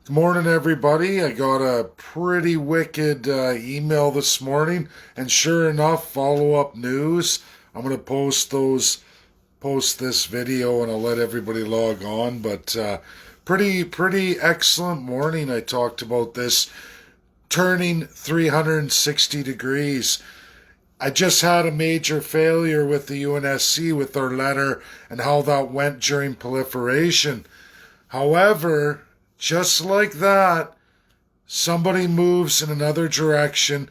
Good morning, everybody. I got a pretty wicked email this morning, and sure enough, follow-up news. I'm gonna post this video, and I'll let everybody log on. But pretty excellent morning. I talked about this turning 360 degrees. I just had a major failure with the UNSC with their letter and how that went during proliferation. However, just like that, somebody moves in another direction.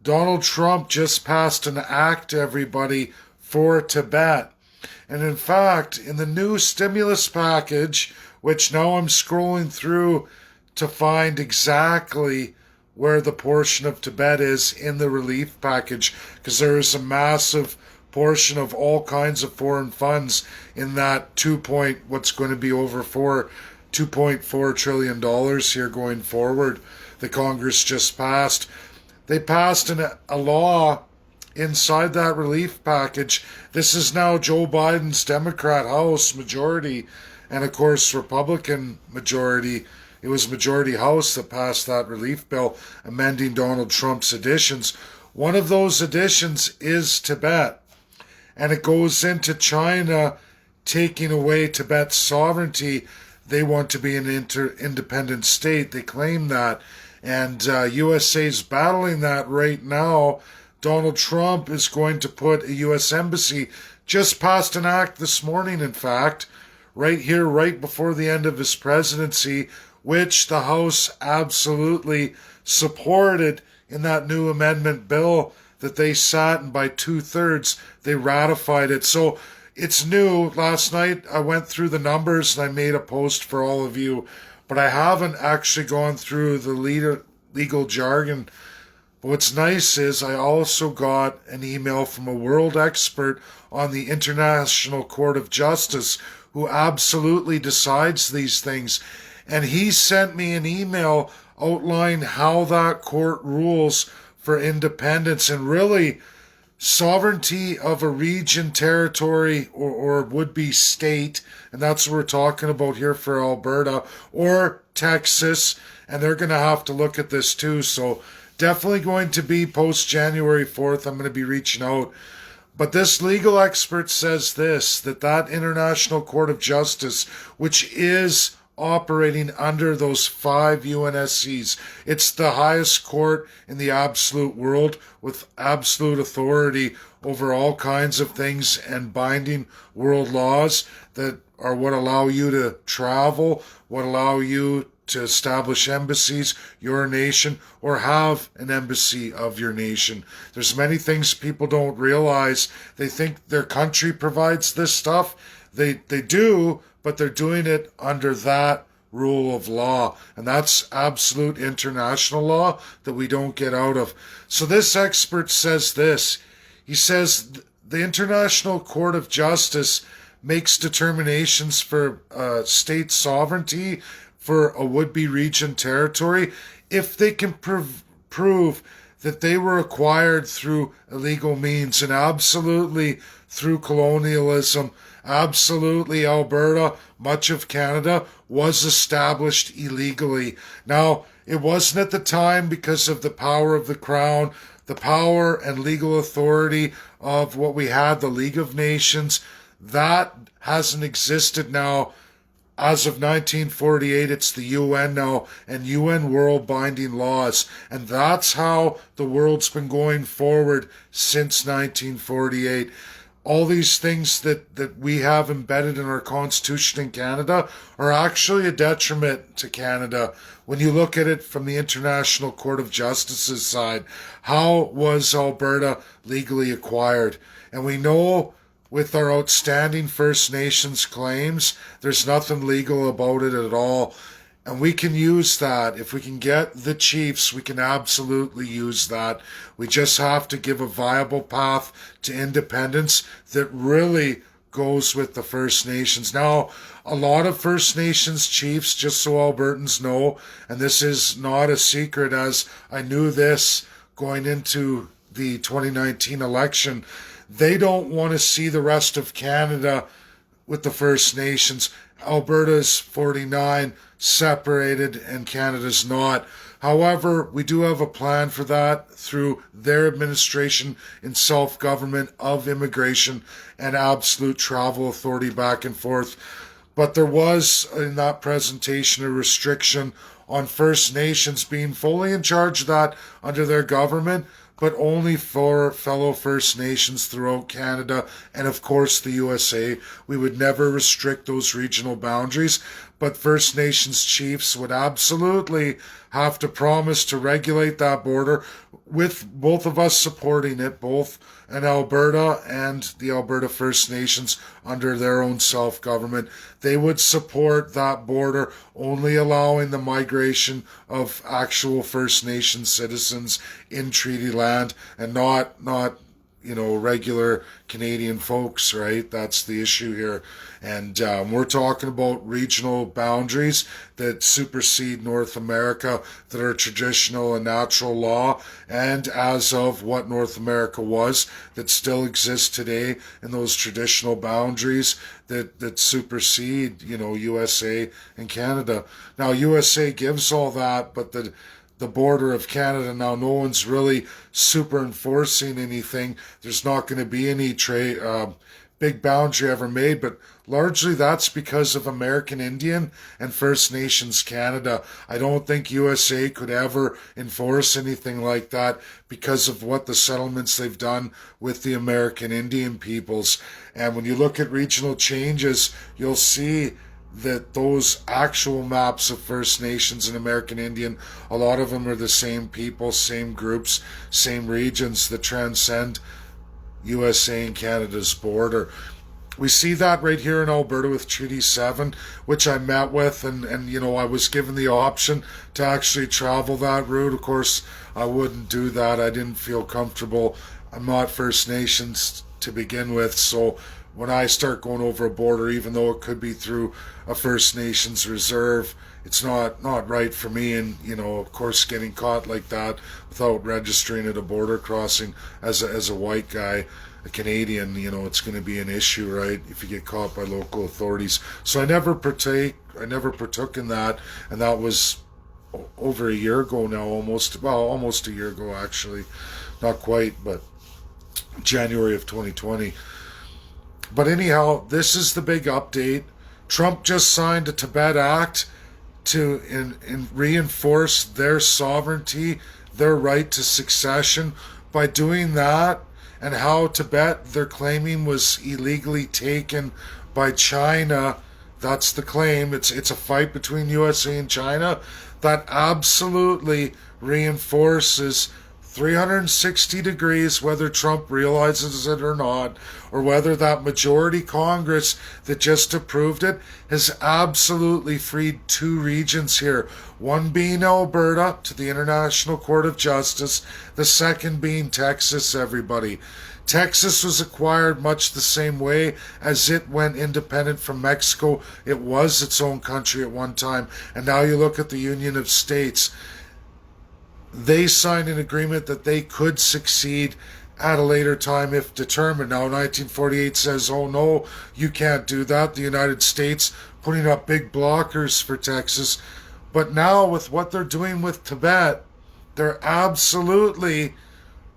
Donald Trump just passed an act, everybody, for Tibet. And in fact, in the new stimulus package, which now I'm scrolling through to find exactly where the portion of Tibet is in the relief package, because there is a massive portion of all kinds of foreign funds in that what's going to be over $2.4 trillion here going forward. The Congress just passed. They passed a law inside that relief package. This is now Joe Biden's Democrat House majority, and of course Republican majority. It was majority House that passed that relief bill, amending Donald Trump's additions. One of those additions is Tibet, and it goes into China taking away Tibet's sovereignty. They want to be an independent state. They claim that. And USA's battling that right now. Donald Trump is going to put a U.S. embassy, just passed an act this morning, in fact, right here, right before the end of his presidency, which the House absolutely supported in that new amendment bill that they sat, and by 2/3 they ratified it. So it's new. Last night I went through the numbers and I made a post for all of you, but I haven't actually gone through the legal jargon. But what's nice is I also got an email from a world expert on the International Court of Justice who absolutely decides these things. And he sent me an email outlining how that court rules for independence and really sovereignty of a region, territory, or would-be state, and that's what we're talking about here for Alberta, or Texas, and they're going to have to look at this too. So definitely going to be post-January 4th. I'm going to be reaching out. But this legal expert says this, that International Court of Justice, which is operating under those 5 UNSCs. It's the highest court in the absolute world with absolute authority over all kinds of things and binding world laws that are what allow you to travel, what allow you to establish embassies, your nation, or have an embassy of your nation. There's many things people don't realize. They think their country provides this stuff. They do, but they're doing it under that rule of law. And that's absolute international law that we don't get out of. So this expert says this. He says the International Court of Justice makes determinations for state sovereignty for a would-be region territory if they can prove that they were acquired through illegal means, and absolutely through colonialism. Absolutely, Alberta, much of Canada, was established illegally. Now, it wasn't at the time because of the power of the Crown, the power and legal authority of what we had, the League of Nations. That hasn't existed now. As of 1948, it's the UN now, and UN world binding laws. And that's how the world's been going forward since 1948. All these things that we have embedded in our Constitution in Canada are actually a detriment to Canada. When you look at it from the International Court of Justice's side, how was Alberta legally acquired? And we know with our outstanding First Nations claims, there's nothing legal about it at all. And we can use that. If we can get the chiefs, we can absolutely use that. We just have to give a viable path to independence that really goes with the First Nations. Now, a lot of First Nations chiefs, just so Albertans know, and this is not a secret as I knew this going into the 2019 election, they don't want to see the rest of Canada with the First Nations. Alberta's 49 separated and Canada's not. However, we do have a plan for that through their administration in self-government of immigration and absolute travel authority back and forth. But there was in that presentation a restriction on First Nations being fully in charge of that under their government, but only for fellow First Nations throughout Canada and, of course, the USA. We would never restrict those regional boundaries, but First Nations chiefs would absolutely have to promise to regulate that border, with both of us supporting it, both in Alberta and the Alberta First Nations under their own self-government. They would support that border, only allowing the migration of actual First Nation citizens in treaty land and not regular Canadian folks, right? That's the issue here. And we're talking about regional boundaries that supersede North America, that are traditional and natural law, and as of what North America was, that still exists today in those traditional boundaries that supersede, USA and Canada. Now, USA gives all that, but the border of Canada now, no one's really super enforcing anything. There's not going to be any big boundary ever made, but largely that's because of American Indian and First Nations Canada. I don't think USA could ever enforce anything like that because of what the settlements they've done with the American Indian peoples. And when you look at regional changes, you'll see that those actual maps of First Nations and American Indian, a lot of them are the same people, same groups, same regions that transcend USA and Canada's border. We see that right here in Alberta with Treaty 7, which I met with, and I was given the option to actually travel that route. Of course, I wouldn't do that. I didn't feel comfortable. I'm not First Nations to begin with, so when I start going over a border, even though it could be through a First Nations reserve, it's not right for me. And, of course, getting caught like that without registering at a border crossing as a white guy, a Canadian, it's going to be an issue, right, if you get caught by local authorities. So I never partook in that, and that was over a year ago now, almost a year ago, actually. Not quite, but January of 2020. But anyhow, this is the big update. Trump just signed a Tibet Act to reinforce their sovereignty, their right to succession. By doing that, and how Tibet, they're claiming, was illegally taken by China. That's the claim. It's a fight between USA and China. That absolutely reinforces 360 degrees, whether Trump realizes it or not, or whether that majority Congress that just approved it has absolutely freed two regions here. One being Alberta to the International Court of Justice, the second being Texas, everybody. Texas was acquired much the same way as it went independent from Mexico. It was its own country at one time, and now you look at the Union of States. They signed an agreement that they could succeed at a later time if determined. Now, 1948 says, oh no, you can't do that. The United States putting up big blockers for Texas. But now, with what they're doing with Tibet, they're absolutely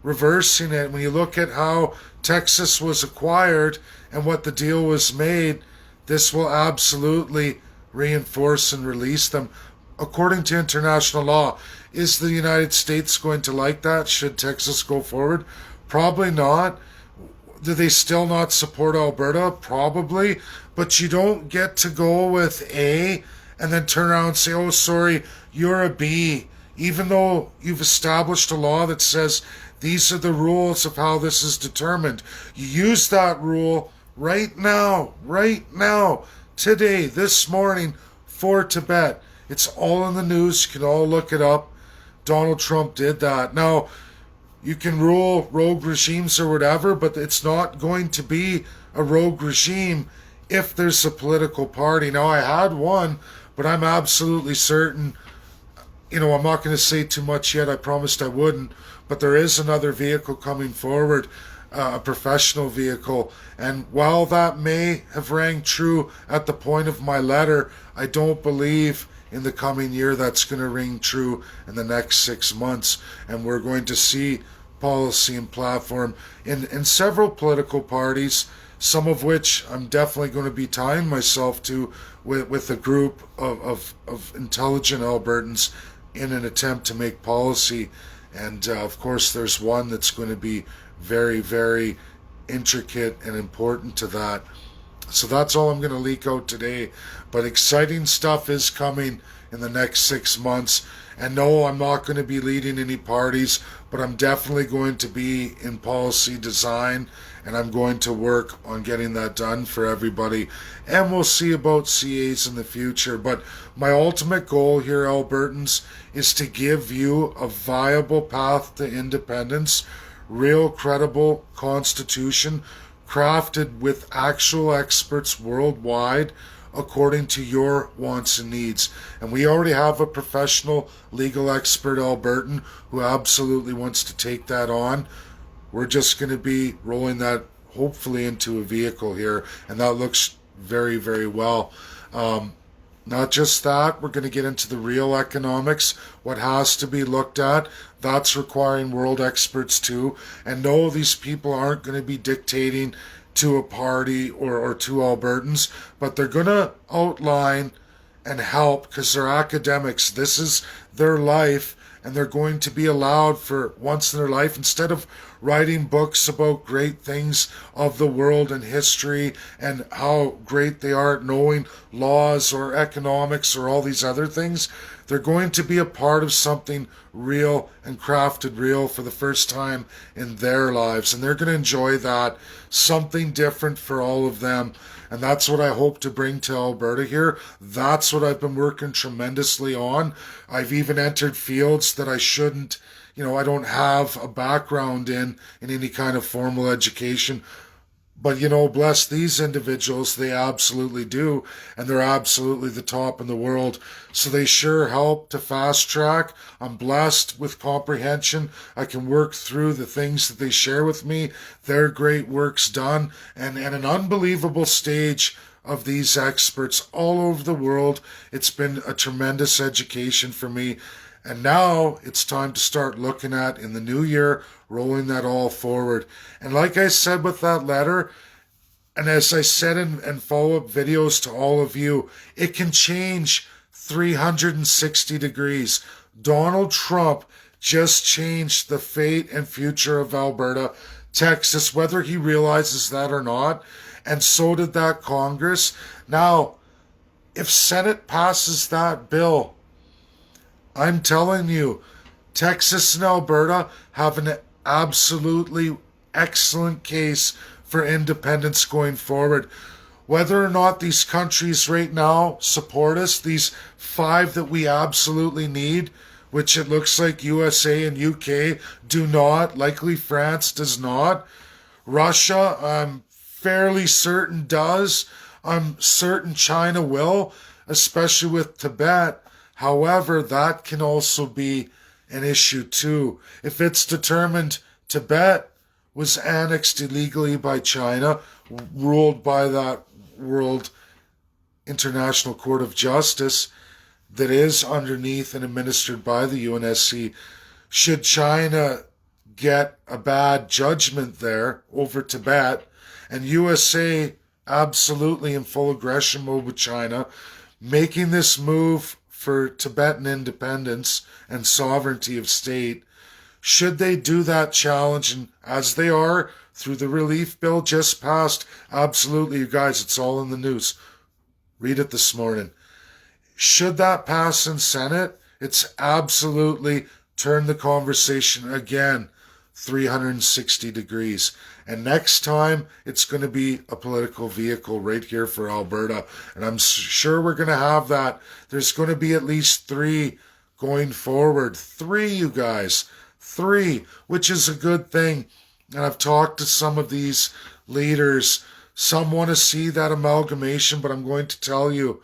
reversing it. When you look at how Texas was acquired and what the deal was made, this will absolutely reinforce and release them. According to international law, is the United States going to like that? Should Texas go forward? Probably not. Do they still not support Alberta? Probably. But you don't get to go with A and then turn around and say, oh, sorry, you're a B. Even though you've established a law that says these are the rules of how this is determined. You use that rule right now, today, this morning, for Tibet. It's all in the news. You can all look it up. Donald Trump did that. Now, you can rule rogue regimes or whatever, but it's not going to be a rogue regime if there's a political party. Now, I had one, but I'm absolutely certain, I'm not going to say too much yet. I promised I wouldn't, but there is another vehicle coming forward a professional vehicle. And while that may have rang true at the point of my letter, I don't believe in the coming year that's going to ring true in the next 6 months. And we're going to see policy and platform in several political parties, some of which I'm definitely going to be tying myself to with a group of intelligent Albertans in an attempt to make policy. And of course, there's one that's going to be very, very intricate and important to that. So that's all I'm going to leak out today. But exciting stuff is coming in the next 6 months. And no, I'm not going to be leading any parties, but I'm definitely going to be in policy design, and I'm going to work on getting that done for everybody. And we'll see about CAs in the future. But my ultimate goal here, Albertans, is to give you a viable path to independence, real credible constitution, crafted with actual experts worldwide according to your wants and needs. And we already have a professional legal expert, Albertan, who absolutely wants to take that on. We're just going to be rolling that hopefully into a vehicle here, and that looks very, very well. Not just that, we're going to get into the real economics, what has to be looked at. That's requiring world experts too. And no, these people aren't going to be dictating to a party or to Albertans, but they're going to outline and help because they're academics. This is their life, and they're going to be allowed for once in their life, instead of writing books about great things of the world and history and how great they are at knowing laws or economics or all these other things, they're going to be a part of something real and crafted real for the first time in their lives. And they're going to enjoy that, something different for all of them. And that's what I hope to bring to Alberta here. That's what I've been working tremendously on. I've even entered fields that I shouldn't, I don't have a background in any kind of formal education. But, bless these individuals, they absolutely do. And they're absolutely the top in the world. So they sure help to fast track. I'm blessed with comprehension. I can work through the things that they share with me. Their great work's done. And an unbelievable stage of these experts all over the world. It's been a tremendous education for me. And now it's time to start looking at, in the new year, rolling that all forward. And like I said with that letter, and as I said in follow-up videos to all of you, it can change 360 degrees. Donald Trump just changed the fate and future of Alberta, Texas, whether he realizes that or not. And so did that Congress. Now, if Senate passes that bill, I'm telling you, Texas and Alberta have an absolutely excellent case for independence going forward. Whether or not these countries right now support us, these 5 that we absolutely need, which it looks like USA and UK do not, likely France does not. Russia, I'm fairly certain does. I'm certain China will, especially with Tibet. However, that can also be an issue too. If it's determined Tibet was annexed illegally by China, ruled by that World International Court of Justice that is underneath and administered by the UNSC, should China get a bad judgment there over Tibet, and USA absolutely in full aggression mode with China, making this move for Tibetan independence and sovereignty of state, should they do that challenge, and as they are through the relief bill just passed, absolutely, you guys, it's all in the news. Read it this morning. Should that pass in Senate, it's absolutely turned the conversation again 360 degrees. And next time, it's going to be a political vehicle right here for Alberta. And I'm sure we're going to have that. There's going to be at least 3 going forward. 3, you guys. 3, which is a good thing. And I've talked to some of these leaders. Some want to see that amalgamation, but I'm going to tell you,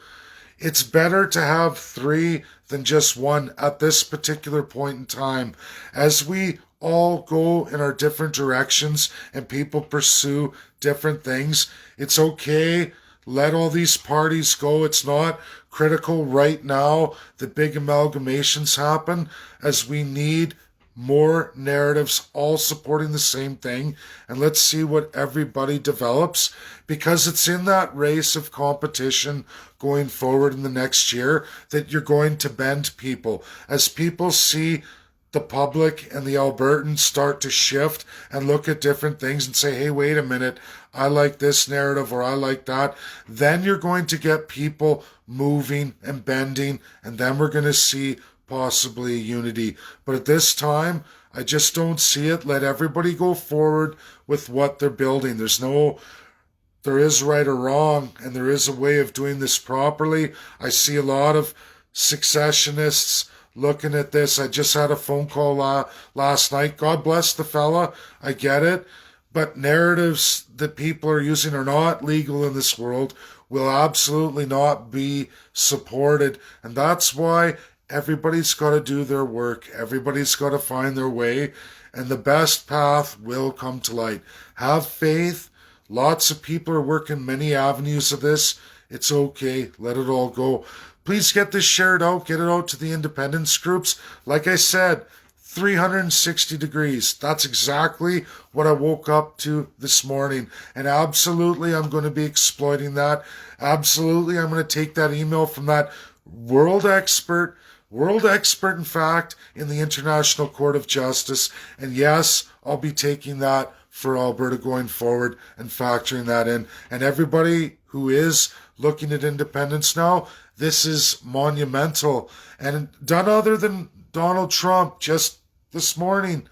it's better to have 3 than just 1 at this particular point in time. As we all go in our different directions and people pursue different things. It's okay. Let all these parties go. It's not critical right now that big amalgamations happen, as we need more narratives all supporting the same thing. And let's see what everybody develops, because it's in that race of competition going forward in the next year that you're going to bend people. As people see the public and the Albertans start to shift and look at different things and say, hey, wait a minute, I like this narrative or I like that, then you're going to get people moving and bending, and then we're going to see possibly unity. But at this time, I just don't see it. Let everybody go forward with what they're building. There is right or wrong, and there is a way of doing this properly. I see a lot of successionists looking at this. I just had a phone call last night. God bless the fella. I get it. But narratives that people are using are not legal in this world, will absolutely not be supported. And that's why everybody's got to do their work. Everybody's got to find their way. And the best path will come to light. Have faith. Lots of people are working many avenues of this. It's okay. Let it all go. Please get this shared out. Get it out to the independence groups. Like I said, 360 degrees. That's exactly what I woke up to this morning. And absolutely, I'm going to be exploiting that. Absolutely, I'm going to take that email from that world expert, in fact, in the International Court of Justice. And yes, I'll be taking that for Alberta going forward and factoring that in. And everybody who is looking at independence now, this is monumental. And none other than Donald Trump just this morning.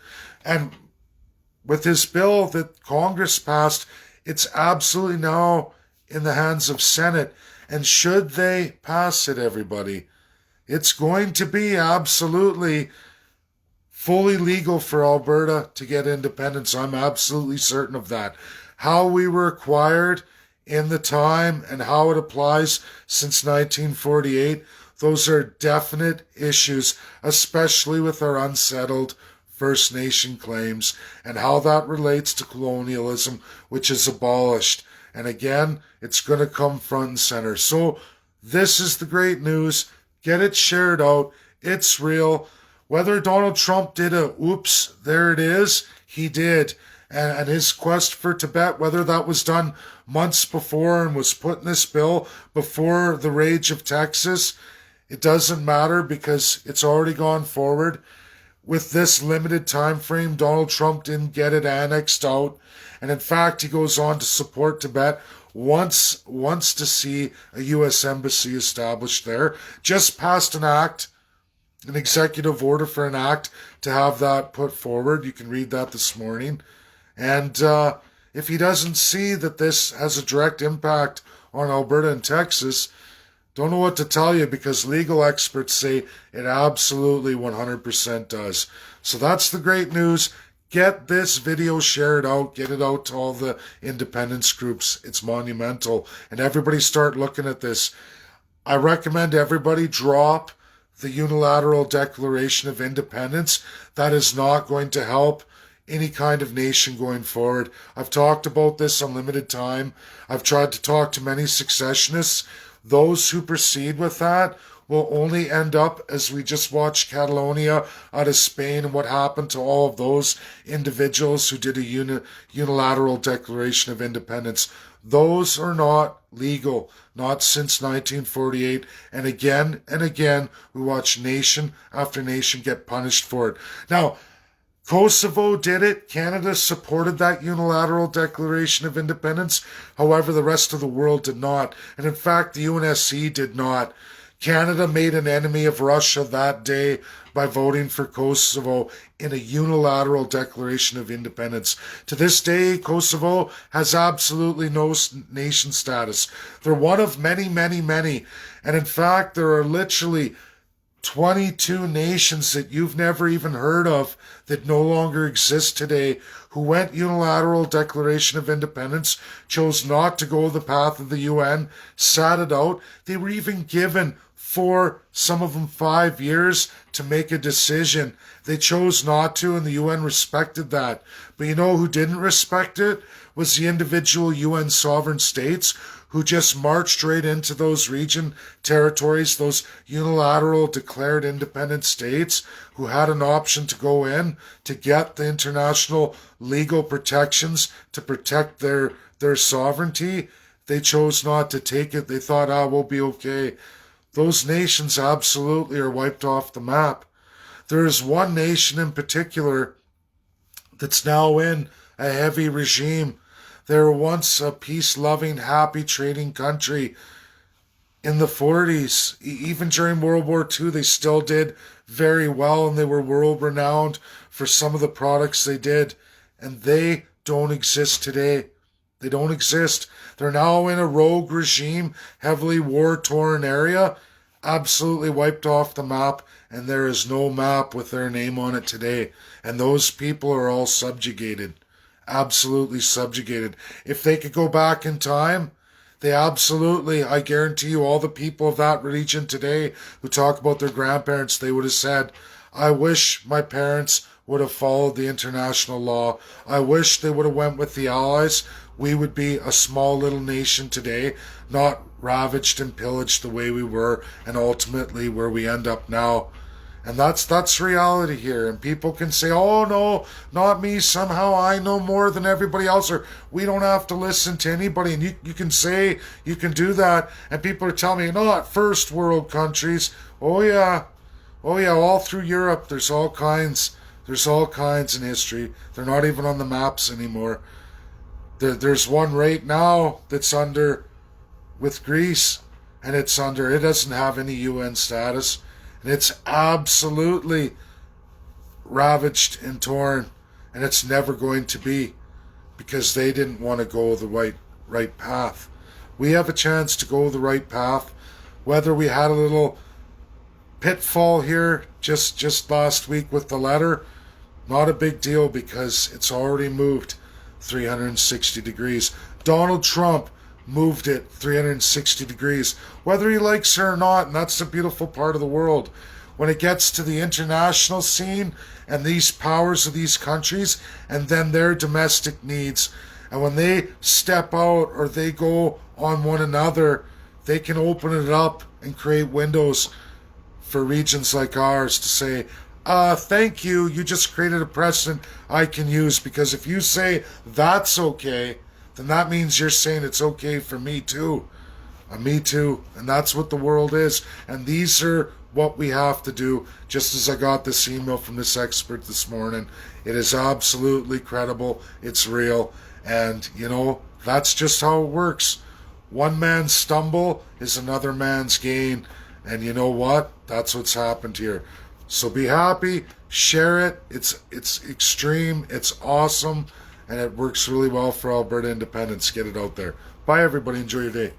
And with his bill that Congress passed, it's absolutely now in the hands of Senate. And should they pass it, everybody, it's going to be absolutely fully legal for Alberta to get independence. I'm absolutely certain of that. How we were acquired in the time and how it applies since 1948, those are definite issues, especially with our unsettled First Nation claims and how that relates to colonialism, which is abolished. And again, it's going to come front and center. So this is the great news. Get it shared out. It's real. Whether Donald Trump did a oops, there it is, he did. And his quest for Tibet, whether that was done months before and was put in this bill before the rage of Texas, it doesn't matter because it's already gone forward. With this limited time frame, Donald Trump didn't get it annexed out. And in fact, he goes on to support Tibet, wants to see a U.S. embassy established there. Just passed an act, an executive order for an act to have that put forward. You can read that this morning. And if he doesn't see that this has a direct impact on Alberta and Texas, don't know what to tell you, because legal experts say it absolutely 100% does. So that's the great news. Get this video shared out. Get it out to all the independence groups. It's monumental. And everybody start looking at this. I recommend everybody drop the unilateral Declaration of Independence. That is not going to help any kind of nation going forward. I've talked about this on limited time. I've tried to talk to many secessionists. Those who proceed with that will only end up, as we just watched Catalonia out of Spain and what happened to all of those individuals who did a unilateral Declaration of Independence. Those are not legal, not since 1948. And again, we watch nation after nation get punished for it. Now, Kosovo did it. Canada supported that unilateral Declaration of Independence. However, the rest of the world did not. And in fact, the UNSC did not. Canada made an enemy of Russia that day by voting for Kosovo in a unilateral Declaration of Independence. To this day, Kosovo has absolutely no nation status. They're one of many, many, many. And in fact, there are literally 22 nations that you've never even heard of that no longer exist today, who went unilateral Declaration of Independence, chose not to go the path of the UN, sat it out. They were even given 4, some of them 5 years to make a decision. They chose not to, and the UN respected that. But you know who didn't respect it? Was the individual UN sovereign states who just marched right into those region territories, those unilateral declared independent states who had an option to go in to get the international legal protections to protect their sovereignty. They chose not to take it. They thought, we'll be okay. Those nations absolutely are wiped off the map. There is one nation in particular that's now in a heavy regime. They were once a peace-loving, happy trading country. In the 40s, even during World War II, they still did very well, and they were world-renowned for some of the products they did. And they don't exist today. They don't exist. They're now in a rogue regime, heavily war-torn area, absolutely wiped off the map, and there is no map with their name on it today. And those people are all subjugated. Absolutely subjugated. If they could go back in time, they absolutely, I guarantee you, all the people of that region today who talk about their grandparents, they would have said, I wish my parents would have followed the international law. I wish they would have went with the Allies. We would be a small little nation today, not ravaged and pillaged the way we were, and ultimately where we end up now. And that's reality here. And people can say, oh no, not me, somehow I know more than everybody else, or we don't have to listen to anybody. And you can say, you can do that. And people are telling me, not first world countries. Oh yeah, all through Europe, there's all kinds in history. They're not even on the maps anymore. There's one right now that's under, with Greece, and it doesn't have any UN status. And it's absolutely ravaged and torn, and it's never going to be, because they didn't want to go the right path. We have a chance to go the right path. Whether we had a little pitfall here just last week with the letter, not a big deal, because it's already moved 360 degrees. Donald Trump moved it 360 degrees, whether he likes her or not, and that's the beautiful part of the world. When it gets to the international scene and these powers of these countries and then their domestic needs, and when they step out or they go on one another, they can open it up and create windows for regions like ours to say, thank you, you just created a precedent I can use, because if you say that's okay, then that means you're saying it's okay for me too. Me too. And that's what the world is. And these are what we have to do. Just as I got this email from this expert this morning, it is absolutely credible. It's real. And, that's just how it works. One man's stumble is another man's gain. And you know what? That's what's happened here. So be happy. Share it. It's extreme. It's awesome. And it works really well for Alberta independence. Get it out there. Bye, everybody. Enjoy your day.